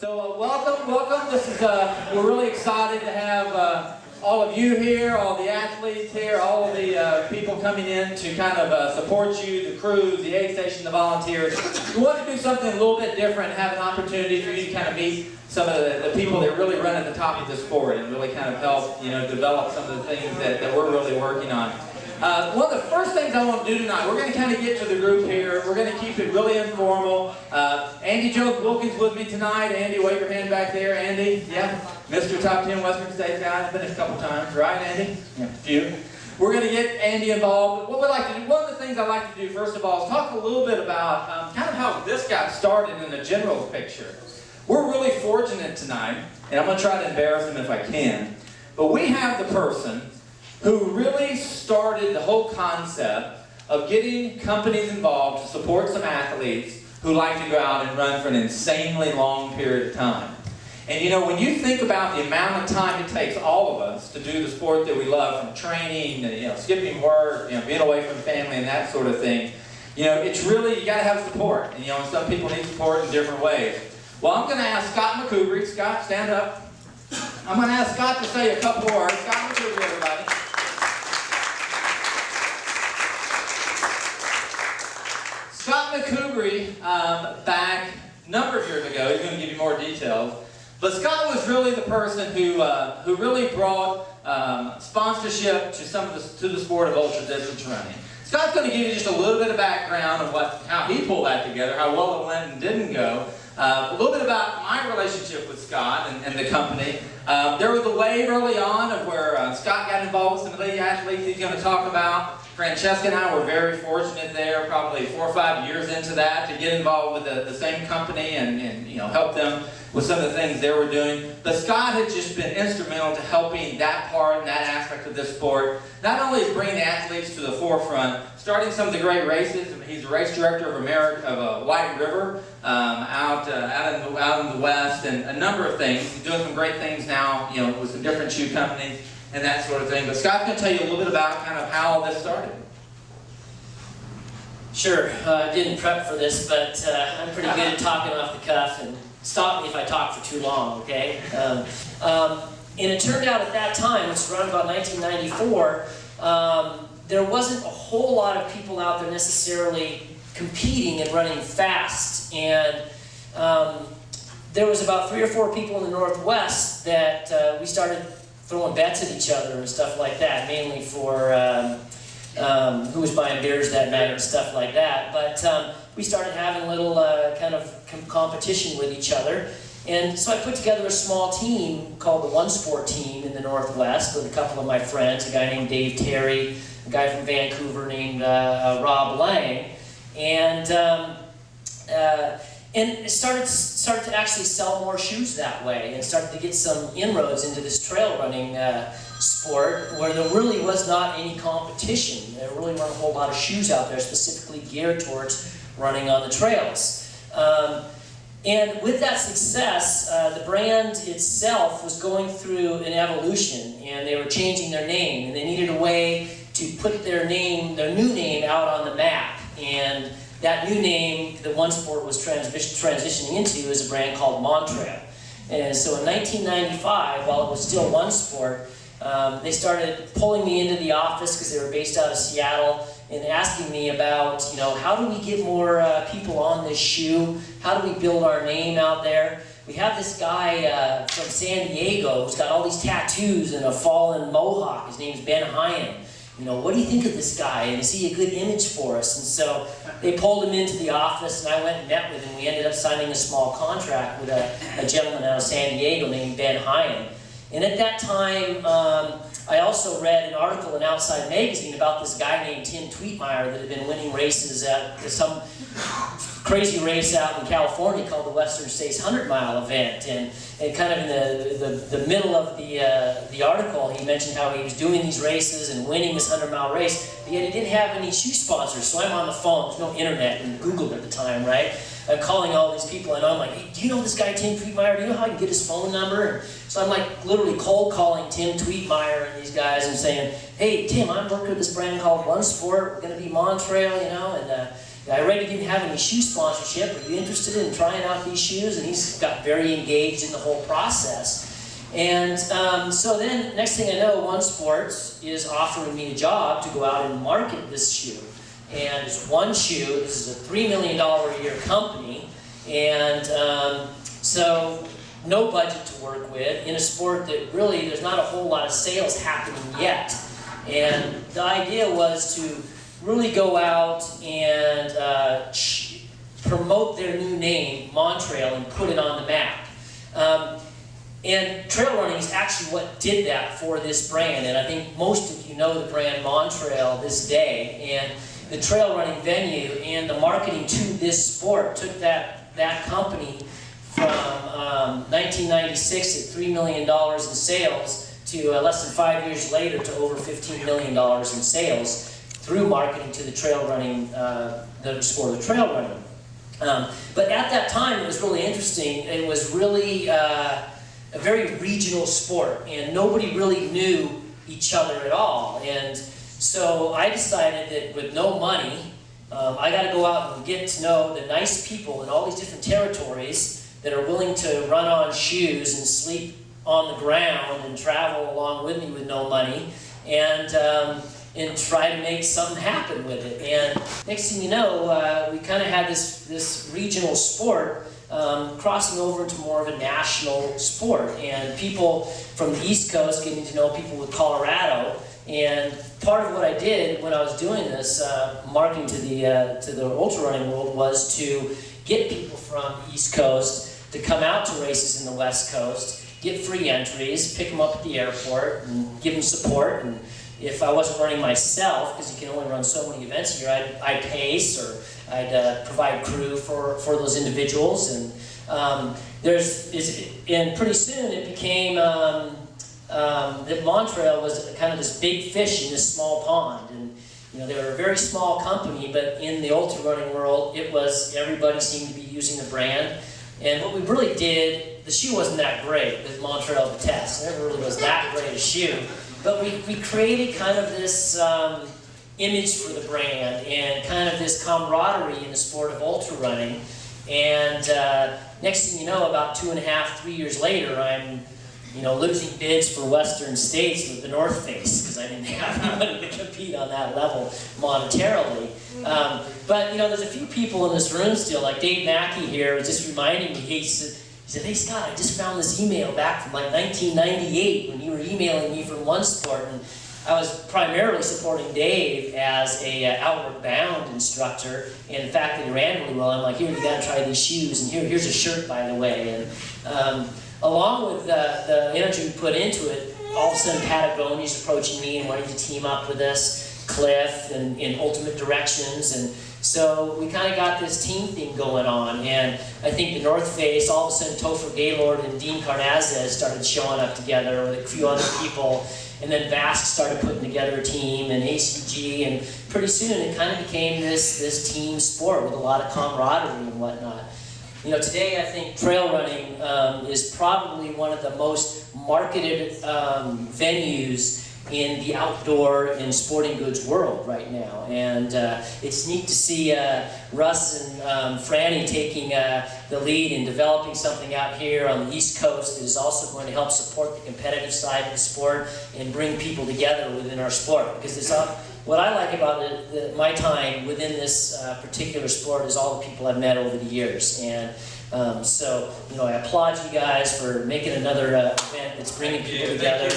So welcome. This is we're really excited to have all of you here, all the athletes here, all of the people coming in to kind of support you, the crews, the aid station, the volunteers. We want to do something a little bit different, have an opportunity for you to kind of meet some of the people that really run at the top of this sport and really kind of help, develop some of the things that we're really working on. One of the first things I want to do tonight, we're going to kind of get to the group here. We're going to keep it really informal. Andy Jones Wilkins with me tonight. Andy, wave your hand back there. Andy, yeah? Mr. Top 10 Western States guy. Been a couple times, right, Andy? Yeah, a few. We're going to get Andy involved. What we like to do, one of the things I like to do, first of all, is talk a little bit about kind of how this got started in the general picture. We're really fortunate tonight, and I'm going to try to embarrass him if I can, but we have the person who really started the whole concept of getting companies involved to support some athletes who like to go out and run for an insanely long period of time. And when you think about the amount of time it takes all of us to do the sport that we love, from training to skipping work, being away from family and that sort of thing, it's really, you got to have support. And some people need support in different ways. Well, I'm going to ask Scott McCoubrey. Scott, stand up. I'm going to ask Scott to say a couple words. Scott McCoubrey, everybody. Scott McCoubrey, back a number of years ago, he's going to give you more details, but Scott was really the person who really brought sponsorship to the sport of ultra distance running. Scott's going to give you just a little bit of background of how he pulled that together, how well it went and didn't go. A little bit about my relationship with Scott and the company. There was a wave early on of where Scott got involved with some of the athletes he's going to talk about. Francesca and I were very fortunate there, probably 4 or 5 years into that, to get involved with the same company and help them with some of the things they were doing. But Scott has just been instrumental to helping that part and that aspect of this sport. Not only is bringing the athletes to the forefront, starting some of the great races. He's the race director of White River out in the West, and a number of things. He's doing some great things now, with some different shoe companies and that sort of thing. But Scott's going to tell you a little bit about kind of how this started. Sure. I didn't prep for this, but I'm pretty good at talking off the cuff, and stop me if I talk for too long, okay? And it turned out at that time, which was around about 1994, there wasn't a whole lot of people out there necessarily competing and running fast. And there was about 3 or 4 people in the Northwest that we started throwing bets at each other and stuff like that, mainly for who was buying beers that night and stuff like that. But we started having a little kind of competition with each other. And so I put together a small team called the One Sport Team in the Northwest with a couple of my friends, a guy named Dave Terry, a guy from Vancouver named Rob Lang. And it started to actually sell more shoes that way, and started to get some inroads into this trail running sport where there really was not any competition. There really weren't a whole lot of shoes out there specifically geared towards running on the trails. And with that success, the brand itself was going through an evolution, and they were changing their name, and they needed a way to put their new name out on the map. And that new name that One Sport was transitioning into is a brand called Montrail. And so in 1995, while it was still One Sport, they started pulling me into the office because they were based out of Seattle and asking me about, how do we get more people on this shoe? How do we build our name out there? We have this guy from San Diego who's got all these tattoos and a fallen mohawk. His name's Ben Hyen. What do you think of this guy? And is he a good image for us? And so they pulled him into the office, and I went and met with him. We ended up signing a small contract with a gentleman out of San Diego named Ben Hyen. And at that time, I also read an article in Outside Magazine about this guy named Tim Tweetmeyer that had been winning races at some crazy race out in California called the Western States 100-mile event. And kind of in the middle of the article, he mentioned how he was doing these races and winning this 100-mile race, but yet he didn't have any shoe sponsors. So I'm on the phone. There's no internet and Google at the time, right? I'm calling all these people, and I'm like, hey, do you know this guy Tim Tweetmeyer? Do you know how I can get his phone number? And so I'm like literally cold calling Tim Tweetmeyer and these guys and saying, hey, Tim, I'm working with this brand called One Sport. We're going to be Montrail, I already didn't have any shoe sponsorship. Are you interested in trying out these shoes? And he's got very engaged in the whole process. And so then, next thing I know, One Sports is offering me a job to go out and market this shoe. And it's one shoe. This is a $3 million a year company. And so no budget to work with in a sport that really there's not a whole lot of sales happening yet. And the idea was to really go out and promote their new name, Montrail, and put it on the map. And trail running is actually what did that for this brand. And I think most of you know the brand Montrail this day. And the trail running venue and the marketing to this sport took that company from 1996 at $3 million in sales to less than 5 years later to over $15 million in sales through marketing to the trail running, the sport of trail running. But at that time, it was really interesting. It was really a very regional sport, and nobody really knew each other at all. And so I decided that with no money, I got to go out and get to know the nice people in all these different territories that are willing to run on shoes and sleep on the ground and travel along with me with no money, and try to make something happen with it. And next thing you know, we kind of had this regional sport crossing over into more of a national sport, and people from the East Coast getting to know people with Colorado. And part of what I did when I was doing this marketing to the ultra running world was to get people from the East Coast to come out to races in the West Coast, get free entries, pick them up at the airport, and give them support. And if I wasn't running myself, because you can only run so many events here, I'd pace or I'd provide crew for those individuals. And and pretty soon it became that Montrail was kind of this big fish in this small pond. And you know, they were a very small company, but in the ultra running world, it was everybody seemed to be using the brand. And what we really did, the shoe wasn't that great, the Montrail Vitesse. It never really was that great a shoe. But we created kind of this image for the brand and kind of this camaraderie in the sport of ultra running. And next thing you know, about 2.5, 3 years later, I'm losing bids for Western States with the North Face because I didn't have any money to compete on that level monetarily. But there's a few people in this room still, like Dave Mackey here was just reminding me, he said, "Hey Scott, I just found this email back from like 1998 when you were emailing me from One Sport." And I was primarily supporting Dave as a Outward Bound instructor, and the fact that he ran really well, I'm like, "Here, you got to try these shoes, and here's a shirt, by the way." And along with the energy we put into it, all of a sudden Patagonia's approaching me and wanting to team up with us, Cliff and Ultimate Directions, and so we kind of got this team thing going on. And I think the North Face, all of a sudden Topher Gaylord and Dean Karnazes started showing up together with a few other people, and then Vask started putting together a team, and ACG, and pretty soon it kind of became this team sport with a lot of camaraderie and whatnot. Today I think trail running is probably one of the most marketed venues in the outdoor and sporting goods world right now. And it's neat to see Russ and Franny taking the lead in developing something out here on the East Coast that is also going to help support the competitive side of the sport and bring people together within our sport. Because it's what I like about my time within this particular sport is all the people I've met over the years. And so, I applaud you guys for making another event that's bringing people together.